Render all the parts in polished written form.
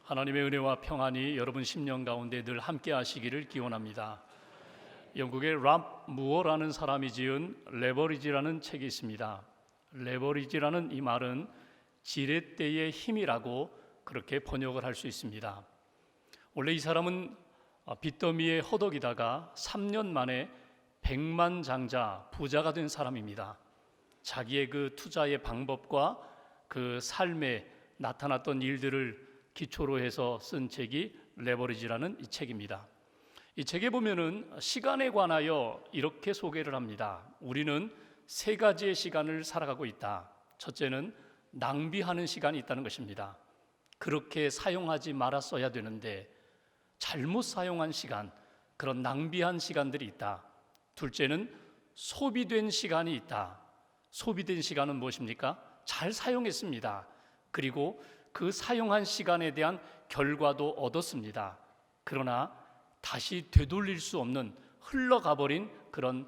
하나님의 은혜와 평안이 여러분 심령 가운데 늘 함께 하시기를 기원합니다. 영국의 랍 무어라는 사람이 지은 레버리지라는 책이 있습니다. 레버리지라는 이 말은 지렛대의 힘이라고 그렇게 번역을 할 수 있습니다. 원래 이 사람은 빚더미에 허덕이다가 3년 만에 백만장자 부자가 된 사람입니다. 자기의 그 투자의 방법과 그 삶에 나타났던 일들을 기초로 해서 쓴 책이 레버리지라는 이 책입니다. 이 책에 보면은 시간에 관하여 이렇게 소개를 합니다. 우리는 세 가지의 시간을 살아가고 있다. 첫째는 낭비하는 시간이 있다는 것입니다. 그렇게 사용하지 말았어야 되는데 잘못 사용한 시간, 그런 낭비한 시간들이 있다. 둘째는 소비된 시간이 있다. 소비된 시간은 무엇입니까? 잘 사용했습니다. 그리고 그 사용한 시간에 대한 결과도 얻었습니다. 그러나 다시 되돌릴 수 없는 흘러가버린 그런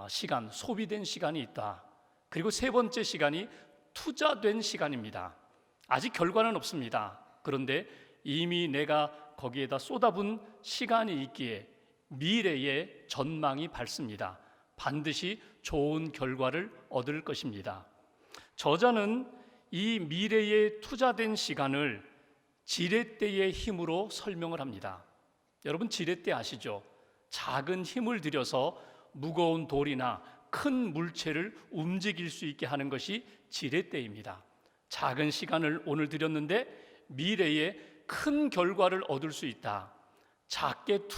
시간, 소비된 시간이 있다. 그리고 세 번째 시간이 투자된 시간입니다. 아직 결과는 없습니다. 그런데 이미 내가 거기에다 쏟아부은 시간이 있기에 미래의 전망이 밝습니다. 반드시 좋은 결과를 얻을 것입니다. 저자는 이 미래에 투자된 시간을 지렛대의 힘으로 설명을 합니다. 여러분 지렛대 아시죠? 작은 힘을 들여서 무거운 돌이나 큰 물체를 움직일 수 있게 하는 것이 지렛대입니다. 작은 시간을 오늘 들였는데 미래에 큰 결과를 얻을 수 있다. 작게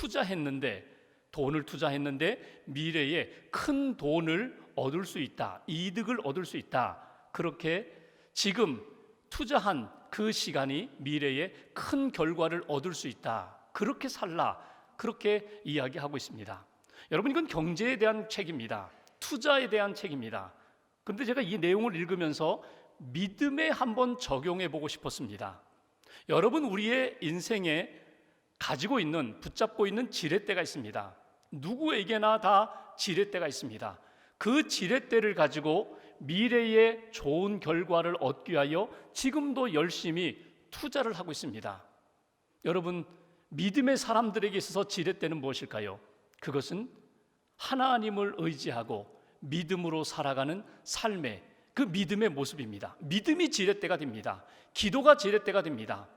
돈을 투자했는데 미래에 큰 돈을 얻을 수 있다. 이득을 얻을 수 있다. 그렇게 지금 투자한 그 시간이 미래에 큰 결과를 얻을 수 있다. 그렇게 살라. 그렇게 이야기하고 있습니다. 여러분 이건 경제에 대한 책입니다. 투자에 대한 책입니다. 그런데 제가 이 내용을 읽으면서 믿음에 한번 적용해 보고 싶었습니다. 여러분 우리의 인생에 가지고 있는, 붙잡고 있는 지렛대가 있습니다. 누구에게나 다 지렛대가 있습니다. 그 지렛대를 가지고 미래의 좋은 결과를 얻기 위하여 지금도 열심히 투자를 하고 있습니다. 여러분 믿음의 사람들에게 있어서 지렛대는 무엇일까요? 그것은 하나님을 의지하고 믿음으로 살아가는 삶의 그 믿음의 모습입니다. 믿음이 지렛대가 됩니다. 기도가 지렛대가 됩니다.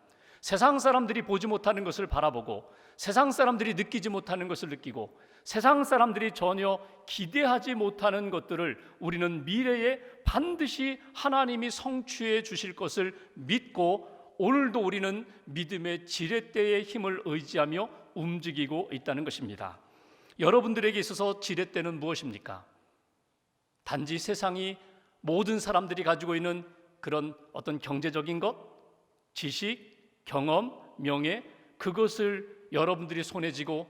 세상 사람들이 보지 못하는 것을 바라보고 세상 사람들이 느끼지 못하는 것을 느끼고 세상 사람들이 전혀 기대하지 못하는 것들을 우리는 미래에 반드시 하나님이 성취해 주실 것을 믿고 오늘도 우리는 믿음의 지렛대의 힘을 의지하며 움직이고 있다는 것입니다. 여러분들에게 있어서 지렛대는 무엇입니까? 단지 세상이 모든 사람들이 가지고 있는 그런 어떤 경제적인 것, 지식, 경험, 명예, 그것을 여러분들이 손에 쥐고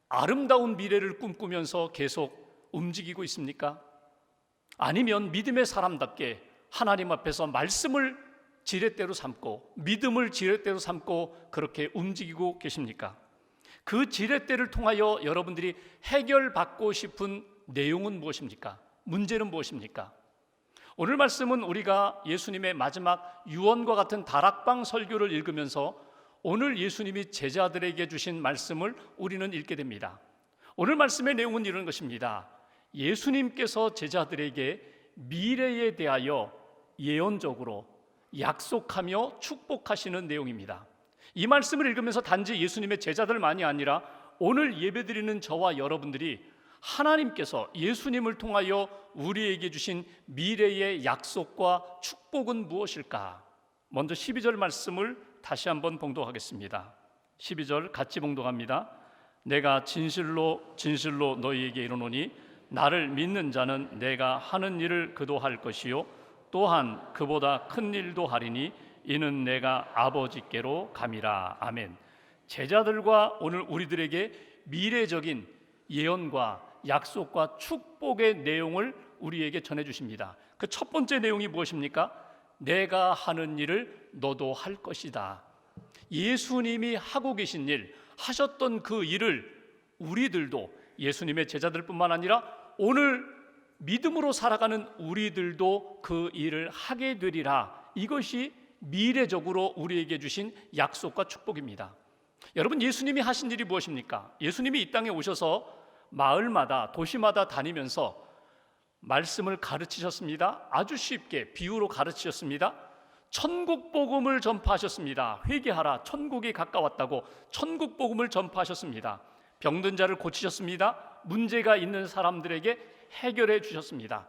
아름다운 미래를 꿈꾸면서 계속 움직이고 있습니까? 아니면 믿음의 사람답게 하나님 앞에서 말씀을 지렛대로 삼고 믿음을 지렛대로 삼고 그렇게 움직이고 계십니까? 그 지렛대를 통하여 여러분들이 해결받고 싶은 내용은 무엇입니까? 문제는 무엇입니까? 오늘 말씀은 우리가 예수님의 마지막 유언과 같은 다락방 설교를 읽으면서 오늘 예수님이 제자들에게 주신 말씀을 우리는 읽게 됩니다. 오늘 말씀의 내용은 이런 것입니다. 예수님께서 제자들에게 미래에 대하여 예언적으로 약속하며 축복하시는 내용입니다. 이 말씀을 읽으면서 단지 예수님의 제자들만이 아니라 오늘 예배드리는 저와 여러분들이 하나님께서 예수님을 통하여 우리에게 주신 미래의 약속과 축복은 무엇일까? 먼저 12절 말씀을 다시 한번 봉독하겠습니다. 12절 같이 봉독합니다. 내가 진실로 진실로 너희에게 이르노니 나를 믿는 자는 내가 하는 일을 그도 할 것이요 또한 그보다 큰 일도 하리니 이는 내가 아버지께로 감이라. 아멘. 제자들과 오늘 우리들에게 미래적인 예언과 약속과 축복의 내용을 우리에게 전해주십니다. 그 첫 번째 내용이 무엇입니까? 내가 하는 일을 너도 할 것이다. 예수님이 하고 계신 일, 하셨던 그 일을 우리들도, 예수님의 제자들뿐만 아니라 오늘 믿음으로 살아가는 우리들도 그 일을 하게 되리라. 이것이 미래적으로 우리에게 주신 약속과 축복입니다. 여러분, 예수님이 하신 일이 무엇입니까? 예수님이 이 땅에 오셔서 마을마다 도시마다 다니면서 말씀을 가르치셨습니다. 아주 쉽게 비유로 가르치셨습니다. 천국 복음을 전파하셨습니다. 회개하라, 천국이 가까웠다고 천국 복음을 전파하셨습니다. 병든 자를 고치셨습니다. 문제가 있는 사람들에게 해결해 주셨습니다.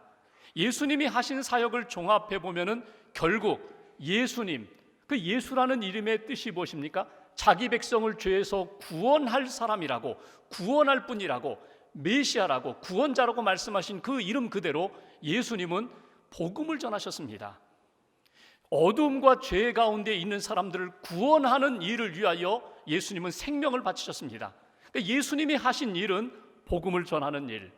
예수님이 하신 사역을 종합해 보면은 결국 예수님, 그 예수라는 이름의 뜻이 무엇입니까? 자기 백성을 죄에서 구원할 사람이라고, 구원할 분이라고, 메시아라고, 구원자라고 말씀하신 그 이름 그대로 예수님은 복음을 전하셨습니다. 어둠과 죄 가운데 있는 사람들을 구원하는 일을 위하여 예수님은 생명을 바치셨습니다. 그러니까 예수님이 하신 일은 복음을 전하는 일,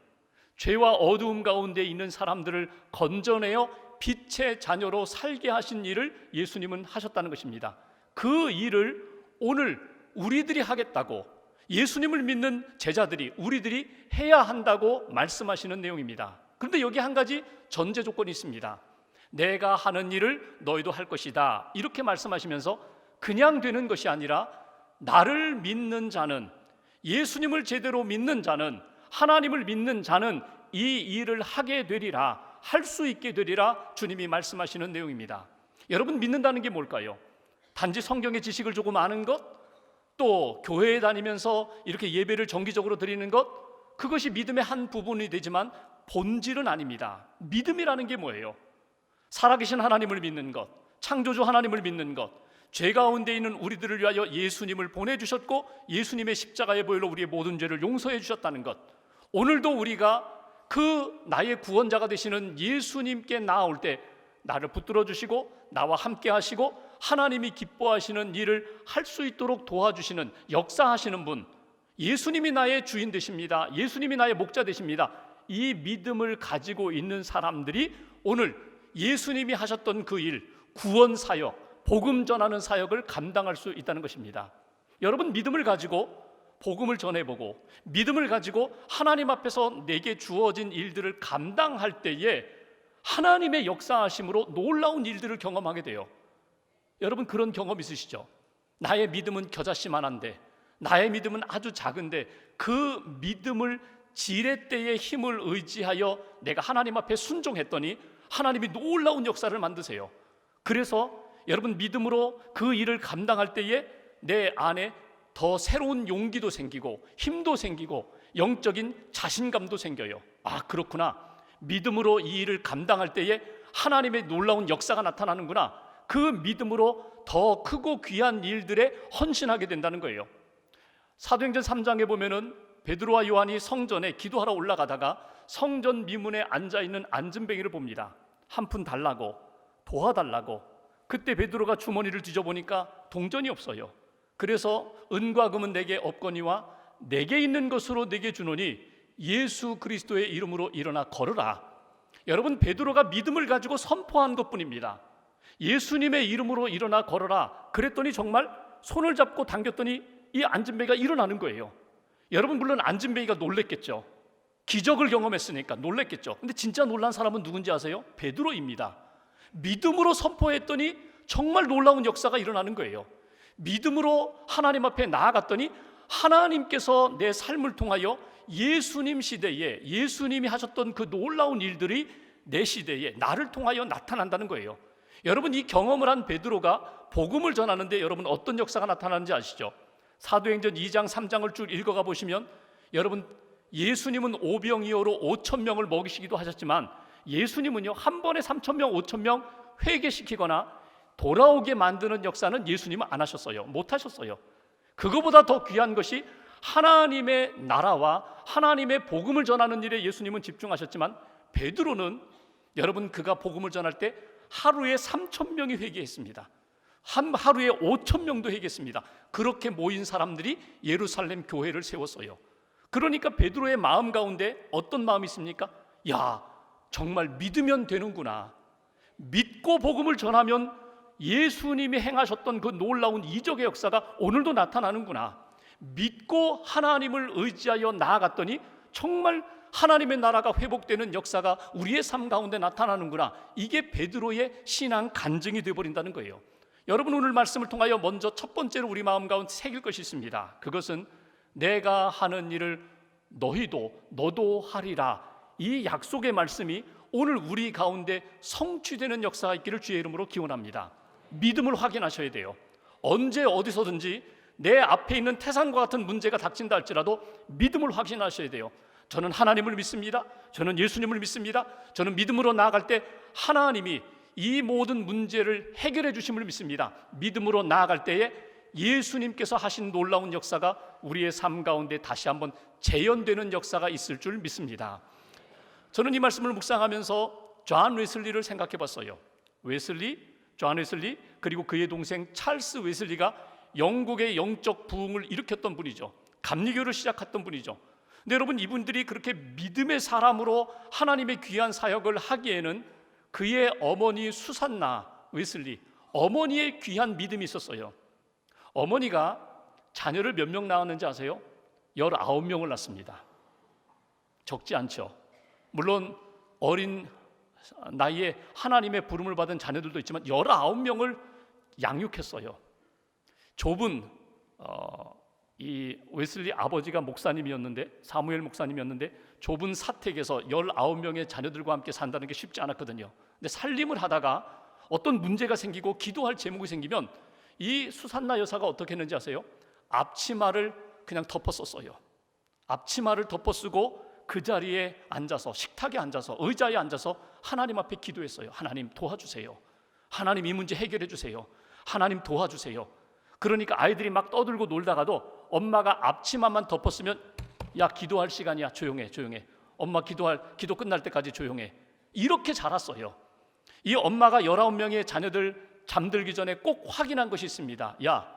죄와 어두움 가운데 있는 사람들을 건져내어 빛의 자녀로 살게 하신 일을 예수님은 하셨다는 것입니다. 그 일을 오늘 우리들이 하겠다고, 예수님을 믿는 제자들이, 우리들이 해야 한다고 말씀하시는 내용입니다. 그런데 여기 한 가지 전제 조건이 있습니다. 내가 하는 일을 너희도 할 것이다, 이렇게 말씀하시면서 그냥 되는 것이 아니라 나를 믿는 자는, 예수님을 제대로 믿는 자는, 하나님을 믿는 자는 이 일을 하게 되리라, 할 수 있게 되리라 주님이 말씀하시는 내용입니다. 여러분, 믿는다는 게 뭘까요? 단지 성경의 지식을 조금 아는 것, 또 교회에 다니면서 이렇게 예배를 정기적으로 드리는 것, 그것이 믿음의 한 부분이 되지만 본질은 아닙니다. 믿음이라는 게 뭐예요? 살아계신 하나님을 믿는 것, 창조주 하나님을 믿는 것, 죄 가운데 있는 우리들을 위하여 예수님을 보내주셨고 예수님의 십자가의 보혈로 우리의 모든 죄를 용서해 주셨다는 것, 오늘도 우리가 그 나의 구원자가 되시는 예수님께 나아올 때 나를 붙들어 주시고 나와 함께 하시고 하나님이 기뻐하시는 일을 할 수 있도록 도와주시는, 역사하시는 분, 예수님이 나의 주인 되십니다. 예수님이 나의 목자 되십니다. 이 믿음을 가지고 있는 사람들이 오늘 예수님이 하셨던 그 일, 구원 사역, 복음 전하는 사역을 감당할 수 있다는 것입니다. 여러분, 믿음을 가지고 복음을 전해보고 믿음을 가지고 하나님 앞에서 내게 주어진 일들을 감당할 때에 하나님의 역사하심으로 놀라운 일들을 경험하게 돼요. 여러분, 그런 경험 있으시죠? 나의 믿음은 겨자씨만한데, 나의 믿음은 아주 작은데 그 믿음을 지렛대의 힘을 의지하여 내가 하나님 앞에 순종했더니 하나님이 놀라운 역사를 만드세요. 그래서 여러분, 믿음으로 그 일을 감당할 때에 내 안에 더 새로운 용기도 생기고 힘도 생기고 영적인 자신감도 생겨요. 아, 그렇구나, 믿음으로 이 일을 감당할 때에 하나님의 놀라운 역사가 나타나는구나. 그 믿음으로 더 크고 귀한 일들에 헌신하게 된다는 거예요. 사도행전 3장에 보면은 베드로와 요한이 성전에 기도하러 올라가다가 성전 미문에 앉아있는 안진뱅이를 봅니다. 한 푼 달라고, 도와달라고. 그때 베드로가 주머니를 뒤져보니까 동전이 없어요. 그래서 은과 금은 내게 없거니와 내게 있는 것으로 내게 주노니 예수 그리스도의 이름으로 일어나 걸으라. 여러분, 베드로가 믿음을 가지고 선포한 것뿐입니다. 예수님의 이름으로 일어나 걸어라 그랬더니 정말 손을 잡고 당겼더니 이 안진뱅이가 일어나는 거예요. 여러분, 물론 안진뱅이가 놀랬겠죠. 기적을 경험했으니까 놀랬겠죠. 근데 진짜 놀란 사람은 누군지 아세요? 베드로입니다. 믿음으로 선포했더니 정말 놀라운 역사가 일어나는 거예요. 믿음으로 하나님 앞에 나아갔더니 하나님께서 내 삶을 통하여 예수님 시대에 예수님이 하셨던 그 놀라운 일들이 내 시대에 나를 통하여 나타난다는 거예요. 여러분, 이 경험을 한 베드로가 복음을 전하는데 여러분 어떤 역사가 나타나는지 아시죠? 사도행전 2장 3장을 쭉 읽어가 보시면 여러분, 예수님은 오병이어로 5,000명을 먹이시기도 하셨지만 예수님은요, 한 번에 3,000명, 5,000명 회개시키거나 돌아오게 만드는 역사는 예수님은 안 하셨어요. 못 하셨어요. 그거보다 더 귀한 것이 하나님의 나라와 하나님의 복음을 전하는 일에 예수님은 집중하셨지만 베드로는 여러분, 그가 복음을 전할 때 하루에 3,000명이 회개했습니다. 하루에 5,000명도 회개했습니다. 그렇게 모인 사람들이 예루살렘 교회를 세웠어요. 그러니까 베드로의 마음 가운데 어떤 마음이 있습니까? 야, 정말 믿으면 되는구나. 믿고 복음을 전하면 예수님이 행하셨던 그 놀라운 이적의 역사가 오늘도 나타나는구나. 믿고 하나님을 의지하여 나아갔더니 정말 하나님의 나라가 회복되는 역사가 우리의 삶 가운데 나타나는구나. 이게 베드로의 신앙 간증이 되어버린다는 거예요. 여러분, 오늘 말씀을 통하여 먼저 첫 번째로 우리 마음 가운데 새길 것이 있습니다. 그것은 내가 하는 일을 너도 하리라. 이 약속의 말씀이 오늘 우리 가운데 성취되는 역사가 있기를 주의 이름으로 기원합니다. 믿음을 확인하셔야 돼요. 언제 어디서든지 내 앞에 있는 태산과 같은 문제가 닥친다 할지라도 믿음을 확신하셔야 돼요. 저는 하나님을 믿습니다. 저는 예수님을 믿습니다. 저는 믿음으로 나아갈 때 하나님이 이 모든 문제를 해결해 주심을 믿습니다. 믿음으로 나아갈 때에 예수님께서 하신 놀라운 역사가 우리의 삶 가운데 다시 한번 재현되는 역사가 있을 줄 믿습니다. 저는 이 말씀을 묵상하면서 존 웨슬리를 생각해 봤어요. 존 웨슬리, 그리고 그의 동생 찰스 웨슬리가 영국의 영적 부흥을 일으켰던 분이죠. 감리교를 시작했던 분이죠. 근데 여러분, 이분들이 그렇게 믿음의 사람으로 하나님의 귀한 사역을 하기에는 그의 어머니 수산나 웨슬리, 어머니의 귀한 믿음이 있었어요. 어머니가 자녀를 몇 명 낳았는지 아세요? 19명을 낳습니다. 적지 않죠. 물론 어린 나이에 하나님의 부름을 받은 자녀들도 있지만 19명을 양육했어요. 좁은 이 웨슬리 아버지가 목사님이었는데, 사무엘 목사님이었는데, 좁은 사택에서 19명의 자녀들과 함께 산다는 게 쉽지 않았거든요. 근데 살림을 하다가 어떤 문제가 생기고 기도할 제목이 생기면 이 수산나 여사가 어떻게 했는지 아세요? 앞치마를 그냥 덮었었어요. 앞치마를 덮어쓰고 그 자리에 앉아서, 식탁에 앉아서, 의자에 앉아서 하나님 앞에 기도했어요. 하나님 도와주세요. 하나님 이 문제 해결해 주세요. 하나님 도와주세요. 그러니까 아이들이 막 떠들고 놀다가도 엄마가 앞치마만 덮었으면, 야, 기도할 시간이야, 조용해. 엄마 기도 끝날 때까지 조용해. 이렇게 자랐어요. 이 엄마가 19명의 자녀들 잠들기 전에 꼭 확인한 것이 있습니다. 야,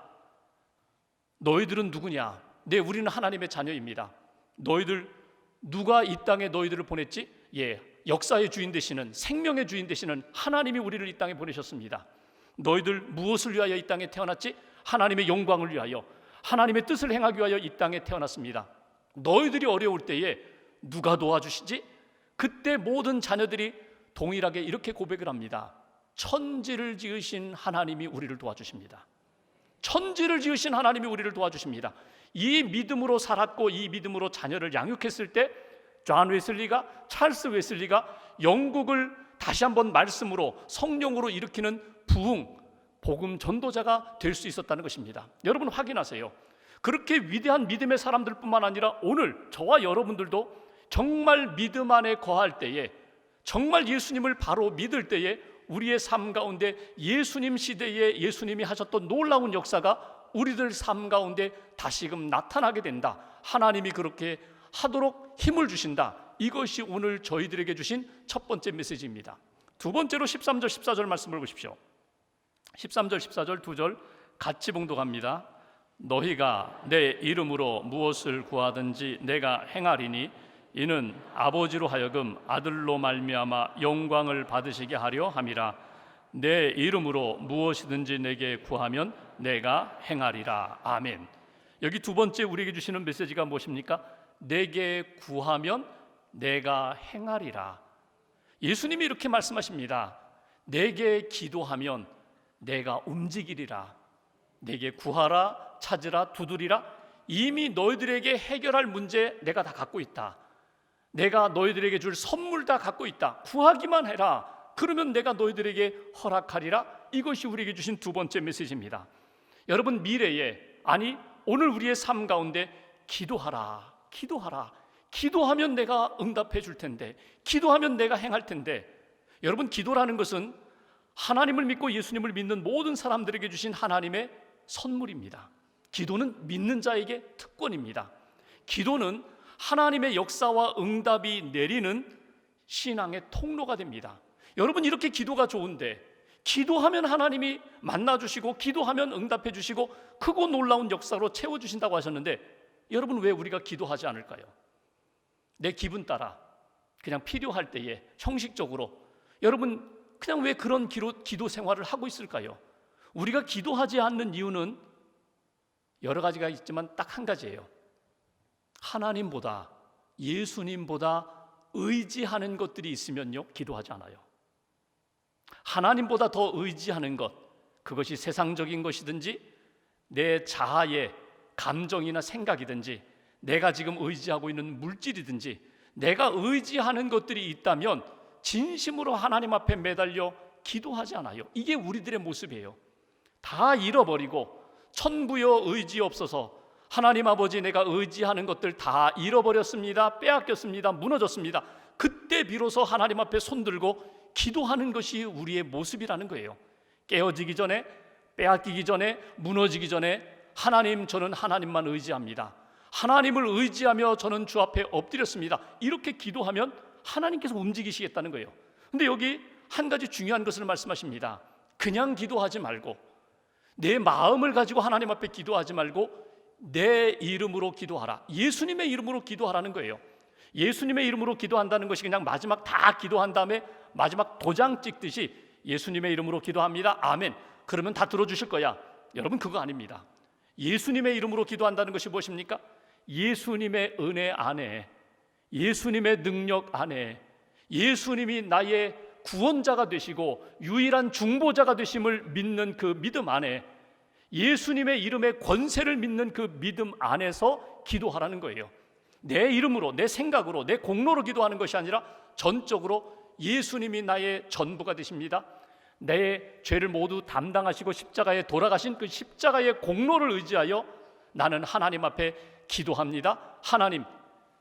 너희들은 누구냐? 네, 우리는 하나님의 자녀입니다. 너희들 누가 이 땅에 너희들을 보냈지? 예, 역사의 주인 되시는, 생명의 주인 되시는 하나님이 우리를 이 땅에 보내셨습니다. 너희들 무엇을 위하여 이 땅에 태어났지? 하나님의 영광을 위하여, 하나님의 뜻을 행하기 위하여 이 땅에 태어났습니다. 너희들이 어려울 때에 누가 도와주시지? 그때 모든 자녀들이 동일하게 이렇게 고백을 합니다. 천지를 지으신 하나님이 우리를 도와주십니다. 천지를 지으신 하나님이 우리를 도와주십니다. 이 믿음으로 살았고 이 믿음으로 자녀를 양육했을 때 존 웨슬리가, 찰스 웨슬리가 영국을 다시 한번 말씀으로, 성령으로 일으키는 부흥, 복음 전도자가 될 수 있었다는 것입니다. 여러분 확인하세요. 그렇게 위대한 믿음의 사람들뿐만 아니라 오늘 저와 여러분들도 정말 믿음 안에 거할 때에, 정말 예수님을 바로 믿을 때에 우리의 삶 가운데 예수님 시대에 예수님이 하셨던 놀라운 역사가 우리들 삶 가운데 다시금 나타나게 된다. 하나님이 그렇게 하도록 힘을 주신다. 이것이 오늘 저희들에게 주신 첫 번째 메시지입니다. 두 번째로 13절 14절 말씀을 보십시오. 13절 14절 두 절 같이 봉독합니다. 너희가 내 이름으로 무엇을 구하든지 내가 행하리니 이는 아버지로 하여금 아들로 말미암아 영광을 받으시게 하려 함이라. 내 이름으로 무엇이든지 내게 구하면 내가 행하리라. 아멘. 여기 두 번째 우리에게 주시는 메시지가 무엇입니까? 내게 구하면 내가 행하리라. 예수님이 이렇게 말씀하십니다. 내게 기도하면 내가 움직이리라. 내게 구하라, 찾으라, 두드리라. 이미 너희들에게 해결할 문제 내가 다 갖고 있다. 내가 너희들에게 줄 선물 다 갖고 있다. 구하기만 해라. 그러면 내가 너희들에게 허락하리라. 이것이 우리에게 주신 두 번째 메시지입니다. 여러분, 미래에, 아니 오늘 우리의 삶 가운데 기도하라. 기도하면 내가 응답해 줄 텐데, 기도하면 내가 행할 텐데. 여러분, 기도라는 것은 하나님을 믿고 예수님을 믿는 모든 사람들에게 주신 하나님의 선물입니다. 기도는 믿는 자에게 특권입니다. 기도는 하나님의 역사와 응답이 내리는 신앙의 통로가 됩니다. 여러분, 이렇게 기도가 좋은데, 기도하면 하나님이 만나주시고 기도하면 응답해 주시고 크고 놀라운 역사로 채워주신다고 하셨는데, 여러분 왜 우리가 기도하지 않을까요? 내 기분 따라 그냥 필요할 때에 형식적으로, 여러분 그냥 왜 그런 기도 생활을 하고 있을까요? 우리가 기도하지 않는 이유는 여러 가지가 있지만 딱 한 가지예요. 하나님보다, 예수님보다 의지하는 것들이 있으면요, 기도하지 않아요. 하나님보다 더 의지하는 것, 그것이 세상적인 것이든지 내 자아의 감정이나 생각이든지 내가 지금 의지하고 있는 물질이든지 내가 의지하는 것들이 있다면 진심으로 하나님 앞에 매달려 기도하지 않아요. 이게 우리들의 모습이에요. 다 잃어버리고 천부여 의지 없어서 하나님 아버지, 내가 의지하는 것들 다 잃어버렸습니다, 빼앗겼습니다, 무너졌습니다. 그때 비로소 하나님 앞에 손들고 기도하는 것이 우리의 모습이라는 거예요. 깨어지기 전에, 빼앗기기 전에, 무너지기 전에 하나님, 저는 하나님만 의지합니다. 하나님을 의지하며 저는 주 앞에 엎드렸습니다. 이렇게 기도하면 하나님께서 움직이시겠다는 거예요. 근데 여기 한 가지 중요한 것을 말씀하십니다. 그냥 기도하지 말고, 내 마음을 가지고 하나님 앞에 기도하지 말고 내 이름으로 기도하라. 예수님의 이름으로 기도하라는 거예요. 예수님의 이름으로 기도한다는 것이 그냥 마지막 다 기도한 다음에 마지막 도장 찍듯이 예수님의 이름으로 기도합니다, 아멘, 그러면 다 들어주실 거야. 여러분, 그거 아닙니다. 예수님의 이름으로 기도한다는 것이 무엇입니까? 예수님의 은혜 안에, 예수님의 능력 안에, 예수님이 나의 구원자가 되시고 유일한 중보자가 되심을 믿는 그 믿음 안에, 예수님의 이름의 권세를 믿는 그 믿음 안에서 기도하라는 거예요. 내 이름으로, 내 생각으로, 내 공로로 기도하는 것이 아니라 전적으로 예수님이 나의 전부가 되십니다. 내 죄를 모두 담당하시고 십자가에 돌아가신 그 십자가의 공로를 의지하여 나는 하나님 앞에 기도합니다. 하나님,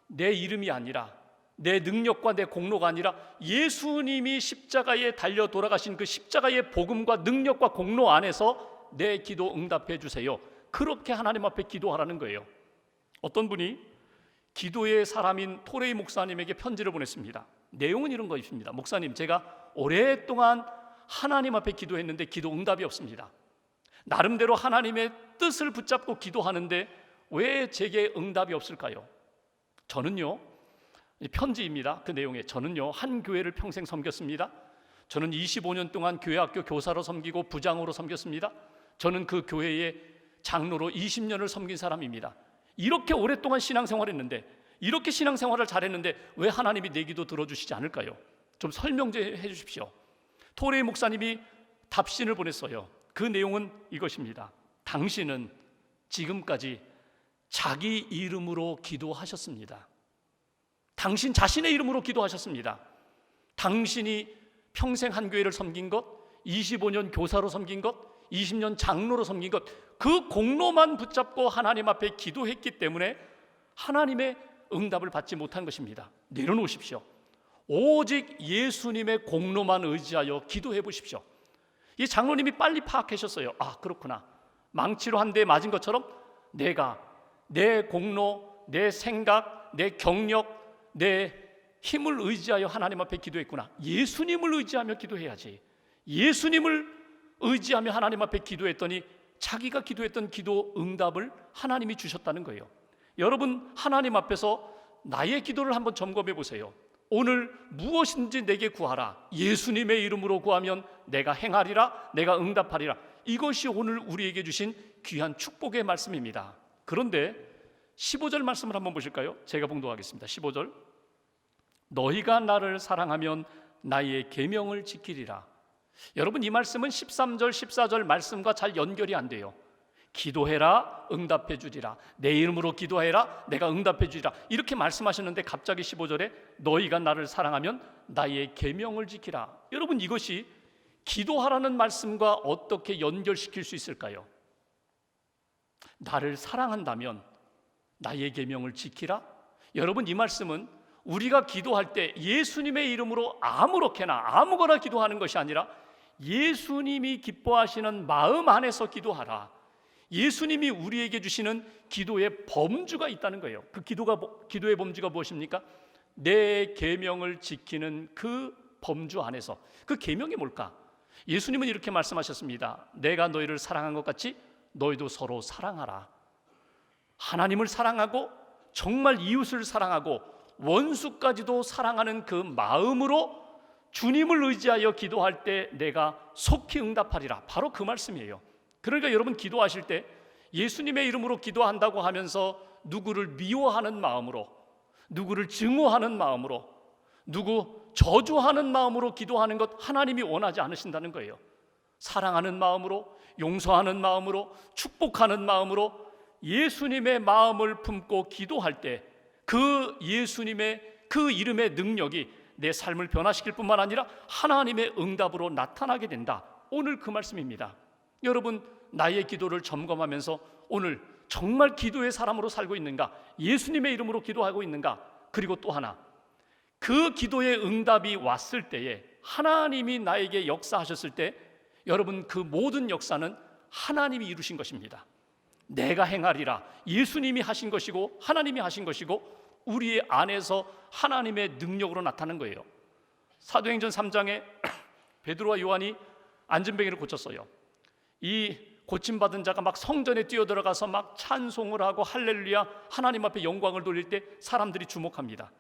내 이름이 아니라, 내 능력과 내 공로가 아니라 예수님이 십자가에 달려 돌아가신 그 십자가의 복음과 능력과 공로 안에서 내 기도 응답해 주세요. 그렇게 하나님 앞에 기도하라는 거예요. 어떤 분이 기도의 사람인 토레이 목사님에게 편지를 보냈습니다. 내용은 이런 것입니다. 목사님, 제가 오랫동안 하나님 앞에 기도했는데 기도 응답이 없습니다. 나름대로 하나님의 뜻을 붙잡고 기도하는데 왜 제게 응답이 없을까요? 저는요, 편지입니다. 그 내용에, 저는요 한 교회를 평생 섬겼습니다. 저는 25년 동안 교회학교 교사로 섬기고 부장으로 섬겼습니다. 저는 그 교회의 장로로 20년을 섬긴 사람입니다. 이렇게 오랫동안 신앙생활했는데, 이렇게 신앙생활을 잘했는데 왜 하나님이 내 기도 들어주시지 않을까요? 좀 설명 좀 해주십시오. 토레이 목사님이 답신을 보냈어요. 그 내용은 이것입니다. 당신은 지금까지 자기 이름으로 기도하셨습니다. 당신 자신의 이름으로 기도하셨습니다. 당신이 평생 한 교회를 섬긴 것, 25년 교사로 섬긴 것, 20년 장로로 섬긴 것, 그 공로만 붙잡고 하나님 앞에 기도했기 때문에 하나님의 응답을 받지 못한 것입니다. 내려놓으십시오. 오직 예수님의 공로만 의지하여 기도해 보십시오. 이 장로님이 빨리 파악하셨어요. 아, 그렇구나. 망치로 한 대 맞은 것처럼 내가 내 공로, 내 생각, 내 경력, 내 힘을 의지하여 하나님 앞에 기도했구나. 예수님을 의지하며 기도해야지. 예수님을 의지하며 하나님 앞에 기도했더니 자기가 기도했던 기도 응답을 하나님이 주셨다는 거예요. 여러분, 하나님 앞에서 나의 기도를 한번 점검해 보세요. 오늘 무엇인지 내게 구하라. 예수님의 이름으로 구하면 내가 행하리라, 내가 응답하리라. 이것이 오늘 우리에게 주신 귀한 축복의 말씀입니다. 그런데 15절 말씀을 한번 보실까요? 제가 봉독하겠습니다. 15절. 너희가 나를 사랑하면 나의 계명을 지키리라. 여러분, 이 말씀은 13절, 14절 말씀과 잘 연결이 안 돼요. 기도해라, 응답해 주리라. 내 이름으로 기도해라, 내가 응답해 주리라. 이렇게 말씀하셨는데 갑자기 15절에 너희가 나를 사랑하면 나의 계명을 지키라. 여러분, 이것이 기도하라는 말씀과 어떻게 연결시킬 수 있을까요? 나를 사랑한다면 나의 계명을 지키라? 여러분, 이 말씀은 우리가 기도할 때 예수님의 이름으로 아무렇게나 아무거나 기도하는 것이 아니라 예수님이 기뻐하시는 마음 안에서 기도하라. 예수님이 우리에게 주시는 기도의 범주가 있다는 거예요. 그 기도의 범주가 무엇입니까? 내 계명을 지키는 그 범주 안에서. 그 계명이 뭘까? 예수님은 이렇게 말씀하셨습니다. 내가 너희를 사랑한 것 같이 너희도 서로 사랑하라. 하나님을 사랑하고 정말 이웃을 사랑하고 원수까지도 사랑하는 그 마음으로 주님을 의지하여 기도할 때 내가 속히 응답하리라. 바로 그 말씀이에요. 그러니까 여러분, 기도하실 때 예수님의 이름으로 기도한다고 하면서 누구를 미워하는 마음으로, 누구를 증오하는 마음으로, 누구 저주하는 마음으로 기도하는 것 하나님이 원하지 않으신다는 거예요. 사랑하는 마음으로, 용서하는 마음으로, 축복하는 마음으로 예수님의 마음을 품고 기도할 때 그 예수님의 그 이름의 능력이 내 삶을 변화시킬 뿐만 아니라 하나님의 응답으로 나타나게 된다. 오늘 그 말씀입니다. 여러분, 나의 기도를 점검하면서 오늘 정말 기도의 사람으로 살고 있는가? 예수님의 이름으로 기도하고 있는가? 그리고 또 하나, 그 기도의 응답이 왔을 때에, 하나님이 나에게 역사하셨을 때, 여러분, 그 모든 역사는 하나님이 이루신 것입니다. 내가 행하리라, 예수님이 하신 것이고 하나님이 하신 것이고 우리의 안에서 하나님의 능력으로 나타나는 거예요. 사도행전 3장에 베드로와 요한이 안진뱅이를 고쳤어요. 이 고침받은 자가 막 성전에 뛰어들어가서 막 찬송을 하고 할렐루야, 하나님 앞에 영광을 돌릴 때 사람들이 주목합니다.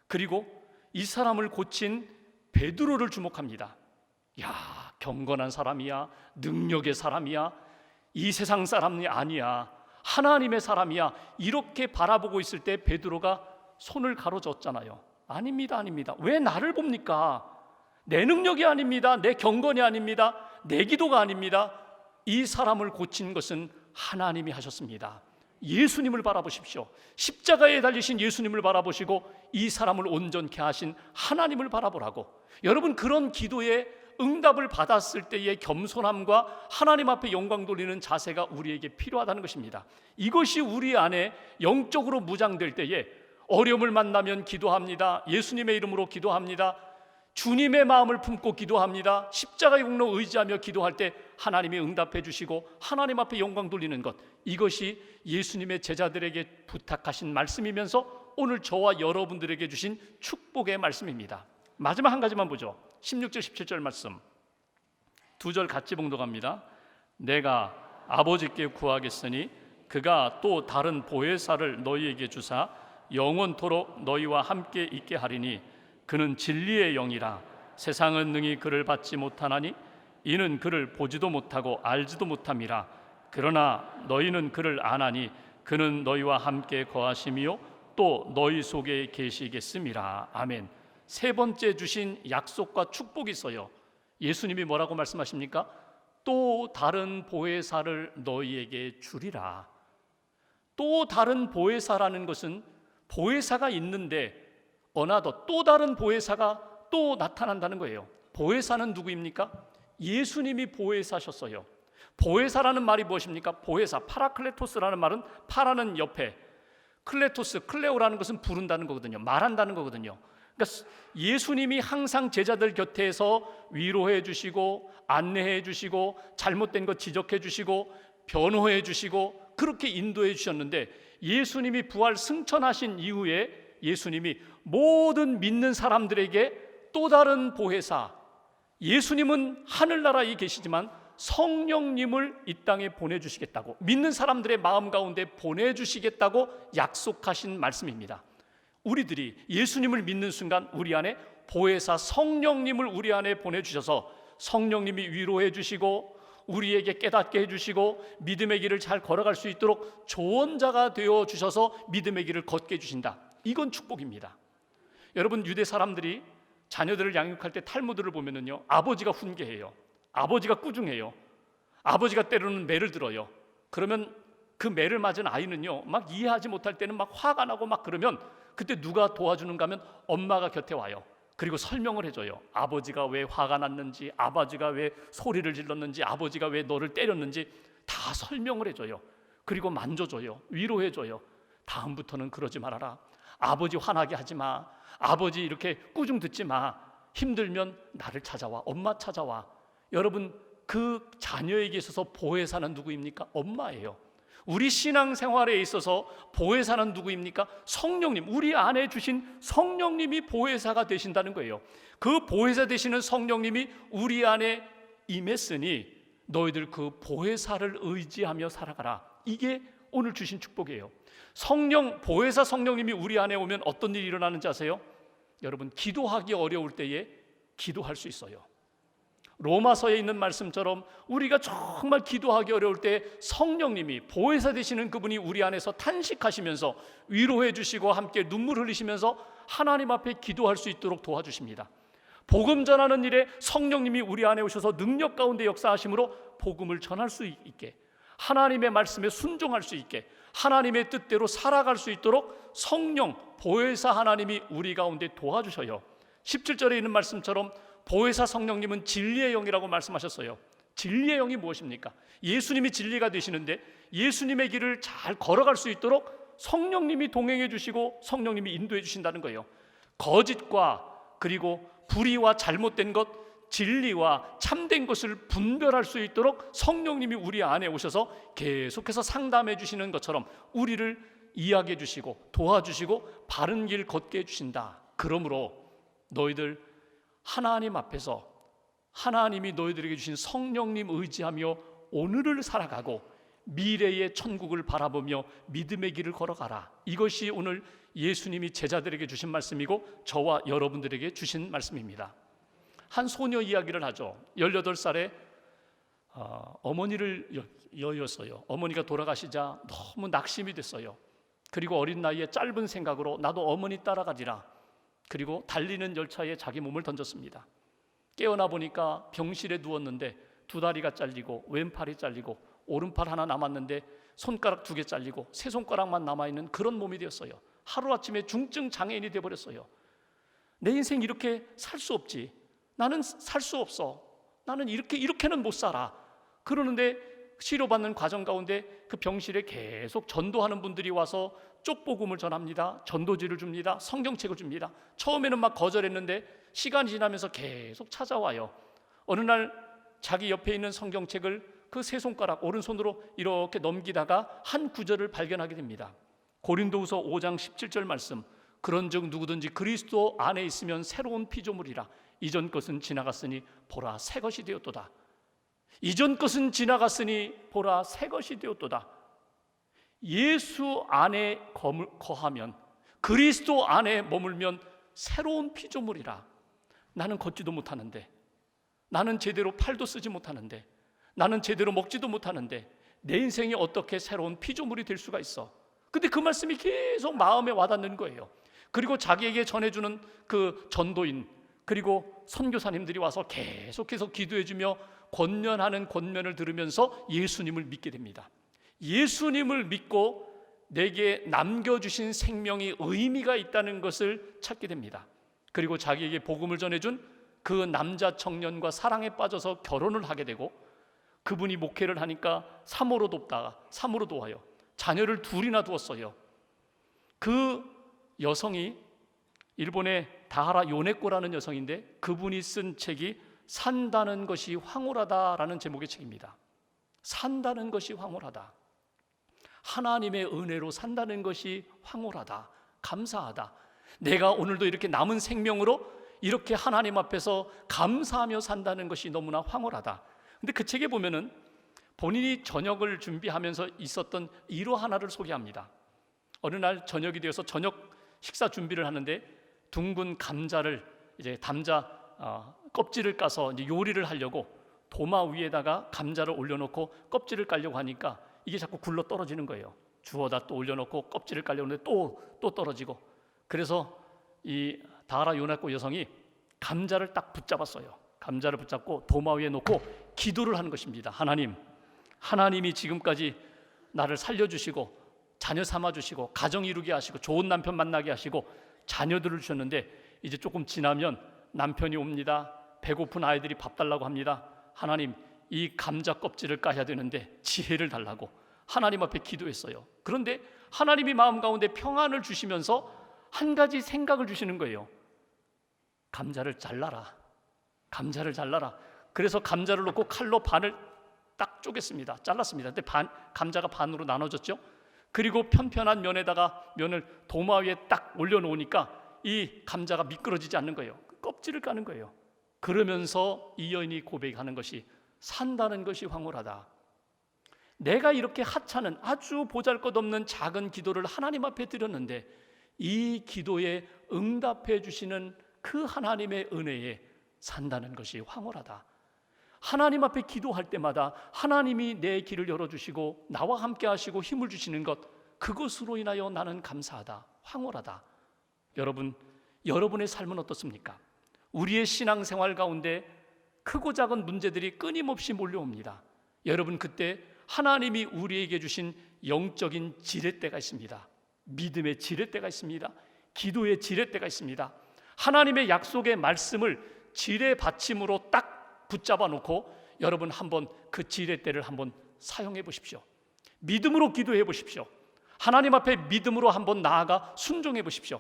그리고 이 사람을 고친 베드로를 주목합니다. 야, 경건한 사람이야, 능력의 사람이야, 이 세상 사람이 아니야, 하나님의 사람이야, 이렇게 바라보고 있을 때 베드로가 손을 가로젓잖아요. 아닙니다, 아닙니다. 왜 나를 봅니까? 내 능력이 아닙니다, 내 경건이 아닙니다, 내 기도가 아닙니다. 이 사람을 고친 것은 하나님이 하셨습니다. 예수님을 바라보십시오. 십자가에 달리신 예수님을 바라보시고 이 사람을 온전케 하신 하나님을 바라보라고. 여러분, 그런 기도에 응답을 받았을 때의 겸손함과 하나님 앞에 영광 돌리는 자세가 우리에게 필요하다는 것입니다. 이것이 우리 안에 영적으로 무장될 때에 어려움을 만나면 기도합니다. 예수님의 이름으로 기도합니다. 주님의 마음을 품고 기도합니다. 십자가의 공로 의지하며 기도할 때 하나님이 응답해 주시고 하나님 앞에 영광 돌리는 것, 이것이 예수님의 제자들에게 부탁하신 말씀이면서 오늘 저와 여러분들에게 주신 축복의 말씀입니다. 마지막 한 가지만 보죠. 16절 17절 말씀 두 절 같이 봉독합니다. 내가 아버지께 구하겠으니 그가 또 다른 보혜사를 너희에게 주사 영원토록 너희와 함께 있게 하리니 그는 진리의 영이라. 세상은 능히 그를 받지 못하나니 이는 그를 보지도 못하고 알지도 못함이라. 그러나 너희는 그를 아나니 그는 너희와 함께 거하심이요 또 너희 속에 계시겠음이라. 아멘. 세 번째 주신 약속과 축복이 있어요. 예수님이 뭐라고 말씀하십니까? 또 다른 보혜사를 너희에게 주리라. 또 다른 보혜사라는 것은 보혜사가 있는데 또 다른 보혜사가 또 나타난다는 거예요. 보혜사는 누구입니까? 예수님이 보혜사셨어요. 보혜사라는 말이 무엇입니까? 보혜사, 파라클레토스라는 말은 파라는 옆에, 클레토스, 클레오라는 것은 부른다는 거거든요. 말한다는 거거든요. 그러니까 예수님이 항상 제자들 곁에서 위로해 주시고 안내해 주시고 잘못된 것 지적해 주시고 변호해 주시고 그렇게 인도해 주셨는데, 예수님이 부활 승천하신 이후에 예수님이 모든 믿는 사람들에게 또 다른 보혜사, 예수님은 하늘나라에 계시지만 성령님을 이 땅에 보내주시겠다고, 믿는 사람들의 마음 가운데 보내주시겠다고 약속하신 말씀입니다. 우리들이 예수님을 믿는 순간 우리 안에 보혜사 성령님을 우리 안에 보내주셔서 성령님이 위로해 주시고 우리에게 깨닫게 해주시고 믿음의 길을 잘 걸어갈 수 있도록 조언자가 되어 주셔서 믿음의 길을 걷게 해주신다. 이건 축복입니다. 여러분, 유대 사람들이 자녀들을 양육할 때 탈무드를 보면은요, 아버지가 훈계해요. 아버지가 꾸중해요. 아버지가 때로는 매를 들어요. 그러면 그 매를 맞은 아이는요, 막 이해하지 못할 때는 막 화가 나고 막 그러면 그때 누가 도와주는가 하면 엄마가 곁에 와요. 그리고 설명을 해줘요. 아버지가 왜 화가 났는지, 아버지가 왜 소리를 질렀는지, 아버지가 왜 너를 때렸는지 다 설명을 해줘요. 그리고 만져줘요. 위로해줘요. 다음부터는 그러지 말아라. 아버지 화나게 하지 마. 아버지 이렇게 꾸중 듣지 마. 힘들면 나를 찾아와. 엄마 찾아와. 여러분, 그 자녀에게 있어서 보혜사는 누구입니까? 엄마예요. 우리 신앙생활에 있어서 보혜사는 누구입니까? 성령님. 우리 안에 주신 성령님이 보혜사가 되신다는 거예요. 그 보혜사 되시는 성령님이 우리 안에 임했으니 너희들 그 보혜사를 의지하며 살아가라. 이게 오늘 주신 축복이에요. 보혜사 성령님이 우리 안에 오면 어떤 일이 일어나는지 아세요? 여러분, 기도하기 어려울 때에 기도할 수 있어요. 로마서에 있는 말씀처럼 우리가 정말 기도하기 어려울 때 성령님이, 보혜사 되시는 그분이 우리 안에서 탄식하시면서 위로해 주시고 함께 눈물 흘리시면서 하나님 앞에 기도할 수 있도록 도와주십니다. 복음 전하는 일에 성령님이 우리 안에 오셔서 능력 가운데 역사하심으로 복음을 전할 수 있게, 하나님의 말씀에 순종할 수 있게, 하나님의 뜻대로 살아갈 수 있도록 성령, 보혜사 하나님이 우리 가운데 도와주셔요. 17절에 있는 말씀처럼 보혜사 성령님은 진리의 영이라고 말씀하셨어요. 진리의 영이 무엇입니까? 예수님이 진리가 되시는데 예수님의 길을 잘 걸어갈 수 있도록 성령님이 동행해 주시고 성령님이 인도해 주신다는 거예요. 거짓과 그리고 불의와 잘못된 것, 진리와 참된 것을 분별할 수 있도록 성령님이 우리 안에 오셔서 계속해서 상담해 주시는 것처럼 우리를 이야기해 주시고 도와주시고 바른 길 걷게 해주신다. 그러므로 너희들 하나님 앞에서 하나님이 너희들에게 주신 성령님 의지하며 오늘을 살아가고 미래의 천국을 바라보며 믿음의 길을 걸어가라. 이것이 오늘 예수님이 제자들에게 주신 말씀이고 저와 여러분들에게 주신 말씀입니다. 한 소녀 이야기를 하죠. 18살에 어머니를 여였어요. 어머니가 돌아가시자 너무 낙심이 됐어요. 그리고 어린 나이에 짧은 생각으로 나도 어머니 따라가지라. 그리고 달리는 열차에 자기 몸을 던졌습니다. 깨어나 보니까 병실에 누웠는데 두 다리가 잘리고 왼팔이 잘리고 오른팔 하나 남았는데 손가락 2개 잘리고 세 손가락만 남아있는 그런 몸이 되었어요. 하루아침에 중증 장애인이 되어버렸어요. 내 인생 이렇게 살 수 없지. 나는 살 수 없어. 나는 이렇게는 못 살아. 그러는데 치료받는 과정 가운데 그 병실에 계속 전도하는 분들이 와서 쪽복음을 전합니다. 전도지를 줍니다. 성경책을 줍니다. 처음에는 막 거절했는데 시간이 지나면서 계속 찾아와요. 어느 날 자기 옆에 있는 성경책을 그 세 손가락 오른손으로 이렇게 넘기다가 한 구절을 발견하게 됩니다. 고린도후서 5장 17절 말씀, 그런즉 누구든지 그리스도 안에 있으면 새로운 피조물이라. 이전 것은 지나갔으니 보라 새 것이 되었도다. 이전 것은 지나갔으니 보라 새 것이 되었도다. 예수 안에 거하면, 그리스도 안에 머물면 새로운 피조물이라. 나는 걷지도 못하는데, 나는 제대로 팔도 쓰지 못하는데, 나는 제대로 먹지도 못하는데 내 인생이 어떻게 새로운 피조물이 될 수가 있어? 근데 그 말씀이 계속 마음에 와닿는 거예요. 그리고 자기에게 전해주는 그 전도인 그리고 선교사님들이 와서 계속해서 기도해주며 권면하는 권면을 들으면서 예수님을 믿게 됩니다. 예수님을 믿고 내게 남겨주신 생명이 의미가 있다는 것을 찾게 됩니다. 그리고 자기에게 복음을 전해준 그 남자 청년과 사랑에 빠져서 결혼을 하게 되고, 그분이 목회를 하니까 사모로 돕다가 사모로 도와요. 자녀를 2이나 두었어요. 그 여성이 일본의 다하라 요네코라는 여성인데 그분이 쓴 책이 산다는 것이 황홀하다라는 제목의 책입니다. 산다는 것이 황홀하다. 하나님의 은혜로 산다는 것이 황홀하다. 감사하다. 내가 오늘도 이렇게 남은 생명으로 이렇게 하나님 앞에서 감사하며 산다는 것이 너무나 황홀하다. 근데 그 책에 보면은 본인이 저녁을 준비하면서 있었던 일화 하나를 소개합니다. 어느 날 저녁이 되어서 저녁 식사 준비를 하는데 둥근 감자를 이제 감자 껍질을 까서 이제 요리를 하려고 도마 위에다가 감자를 올려놓고 껍질을 깔려고 하니까 이게 자꾸 굴러 떨어지는 거예요. 주워다 또 올려놓고 껍질을 깔려고 하는데 또 떨어지고. 그래서 이 다하라 요네코 여성이 감자를 딱 붙잡았어요. 감자를 붙잡고 도마 위에 놓고 기도를 하는 것입니다. 하나님이 지금까지 나를 살려주시고 자녀 삼아주시고 가정 이루게 하시고 좋은 남편 만나게 하시고 자녀들을 주셨는데 이제 조금 지나면 남편이 옵니다. 배고픈 아이들이 밥 달라고 합니다. 하나님, 이 감자 껍질을 까야 되는데 지혜를 달라고 하나님 앞에 기도했어요. 그런데 하나님이 마음 가운데 평안을 주시면서 한 가지 생각을 주시는 거예요. 감자를 잘라라. 그래서 감자를 놓고 칼로 반을 딱 쪼갰습니다. 잘랐습니다. 근데 감자가 반으로 나눠졌죠. 그리고 편편한 면에다가 면을 도마 위에 딱 올려놓으니까 이 감자가 미끄러지지 않는 거예요. 껍질을 까는 거예요. 그러면서 이 여인이 고백하는 것이 산다는 것이 황홀하다. 내가 이렇게 하찮은 아주 보잘것없는 작은 기도를 하나님 앞에 드렸는데 이 기도에 응답해 주시는 그 하나님의 은혜에 산다는 것이 황홀하다. 하나님 앞에 기도할 때마다 하나님이 내 길을 열어주시고 나와 함께 하시고 힘을 주시는 것, 그것으로 인하여 나는 감사하다, 황홀하다. 여러분, 여러분의 삶은 어떻습니까? 우리의 신앙생활 가운데 크고 작은 문제들이 끊임없이 몰려옵니다. 여러분, 그때 하나님이 우리에게 주신 영적인 지렛대가 있습니다. 믿음의 지렛대가 있습니다. 기도의 지렛대가 있습니다. 하나님의 약속의 말씀을 지뢰받침으로 딱 붙잡아 놓고 여러분 한번 그 지렛대를 한번 사용해 보십시오. 믿음으로 기도해 보십시오. 하나님 앞에 믿음으로 한번 나아가 순종해 보십시오.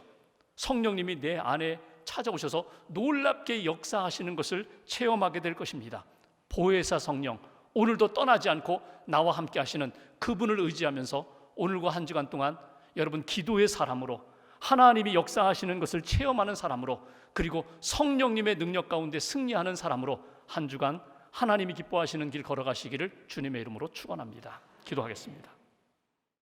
성령님이 내 안에 찾아오셔서 놀랍게 역사하시는 것을 체험하게 될 것입니다. 보혜사 성령, 오늘도 떠나지 않고 나와 함께 하시는 그분을 의지하면서 오늘과 한 주간 동안 여러분 기도의 사람으로, 하나님이 역사하시는 것을 체험하는 사람으로, 그리고 성령님의 능력 가운데 승리하는 사람으로 한 주간 하나님이 기뻐하시는 길 걸어가시기를 주님의 이름으로 축원합니다. 기도하겠습니다.